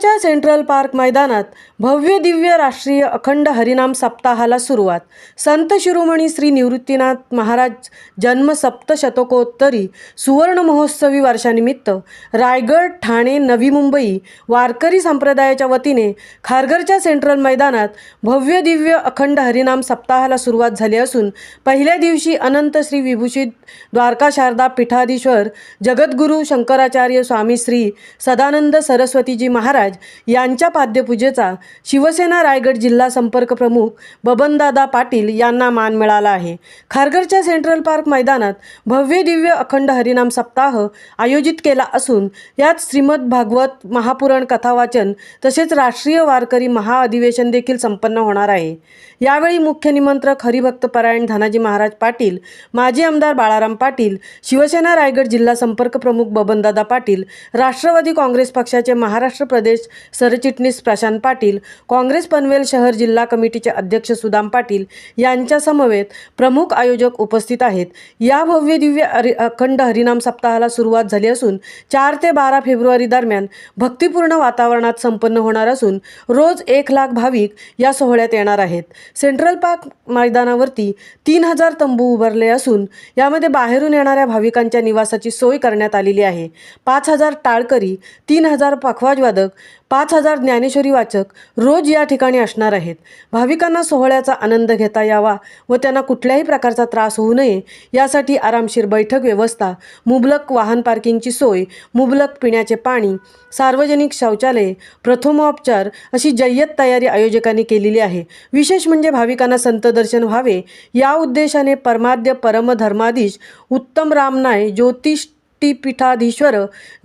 खारघरच्या central park मैदानात भव्य दिव्य राष्ट्रीय अखंड हरिनाम सप्ताहाला सुरुवात. संत शिरोमणी श्री निवृत्तीनाथ महाराज जन्म सप्तशतकोत्तरी सुवर्ण महोत्सवी वर्षानिमित्त रायगड, ठाणे, नवी मुंबई वारकरी संप्रदायाच्या वतीने खारघरच्या सेंट्रल मैदानात भव्य दिव्य अखंड हरिनाम सप्ताहाला सुरुवात झाली असून पहिल्या दिवशी अनंत श्री विभूषित द्वारका शारदा पीठाधीश्वर जगद्गुरू शंकराचार्य स्वामी श्री सदानंद सरस्वतीजी महाराज यांच्या पाद्यपूजेचा शिवसेना रायगड जिल्हा संपर्क प्रमुख बबनदादा पाटील यांना मान मिळाला आहे. खारघरच्या सेंट्रल पार्क मैदानात भव्य दिव्य अखंड हरिनाम सप्ताह आयोजित केला असून यात श्रीमद भागवत महापुराण कथावाचन तसेच राष्ट्रीय वारकरी महाअधिवेशन देखील संपन्न होणार आहे. यावेळी मुख्य निमंत्रक हरिभक्तपरायण धनाजी महाराज पाटील, माजी आमदार बाळाराम पाटील, शिवसेना रायगड जिल्हा संपर्क प्रमुख बबनदादा पाटील, राष्ट्रवादी काँग्रेस पक्षाचे महाराष्ट्र प्रदेश सरचिटणीस प्रशांत पाटील, काँग्रेस पनवेल शहर जिल्हा कमिटीचे अध्यक्ष सुदाम पाटील यांच्या समवेत प्रमुख आयोजक उपस्थित आहेत. या भव्य दिव्य अखंड हरिनाम सप्ताहाला सुरुवात झाली असून 4 ते 12 फेब्रुवारी दरम्यान भक्तिपूर्ण वातावरणात संपन्न होणार असून रोज 1 लाख भाविक या सोहळ्यात येणार आहेत. सेंट्रल पार्क मैदानावरती 3000 तंबू उभारले असून यामध्ये बाहेरून येणाऱ्या भाविकांच्या निवासाची सोय करण्यात आलेली आहे. 5000 टाळकरी, 3000 पखवाजवादक, 5000 ज्ञानेश्वरी वाचक रोज या ठिकाणी असणार आहेत. भाविकांना सोहळ्याचा आनंद घेता यावा व त्यांना कुठल्याही प्रकारचा त्रास होऊ नये यासाठी आरामशीर बैठक व्यवस्था, मुबलक वाहन पार्किंगची सोय, मुबलक पिण्याचे पाणी, सार्वजनिक शौचालये, प्रथमोपचार अशी जय्यत तयारी आयोजकांनी केलेली आहे. विशेष म्हणजे भाविकांना संत दर्शन व्हावे या उद्देशाने परमाद्य परमधर्माधीश उत्तम रामनाय ज्योतिष पीठाधीश्वर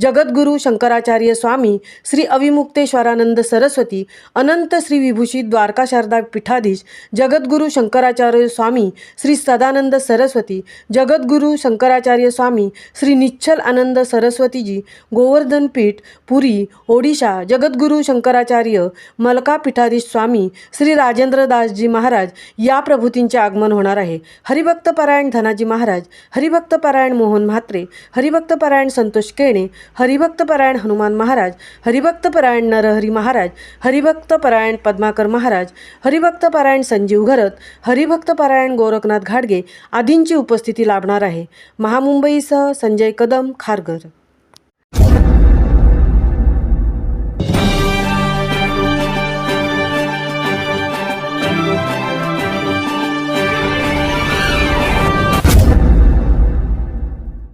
जगद्गुरू शंकराचार्य स्वामी श्री अविमुक्तेश्वरानंद सरस्वती अनंत श्री विभूषित द्वारका शारदा पीठाधीश जगद्गुरू शंकराचार्य स्वामी श्री सदानंद सरस्वती जगद्गुरू शंकराचार्य स्वामी श्री निश्चल आनंद सरस्वतीजी गोवर्धन पीठ पुरी ओडिशा जगद्गुरू शंकराचार्य मलका पीठाधीश स्वामी श्री राजेंद्रदासजी महाराज या प्रभूतींचे आगमन होणार आहे. हरिभक्तपरायण धनाजी महाराज, हरिभक्तपरायण मोहन म्हात्रे, हरिभक्तपरायण संतोष केणे, हरिभक्तपरायण हनुमान महाराज, हरिभक्तपरायण नरहरी महाराज, हरिभक्तपरायण पद्माकर महाराज, हरिभक्तपरायण संजीव घरत, हरिभक्तपरायण गोरखनाथ घाडगे आदींची उपस्थिती लाभणार आहे. महामुंबईसह संजय कदम, खारघर.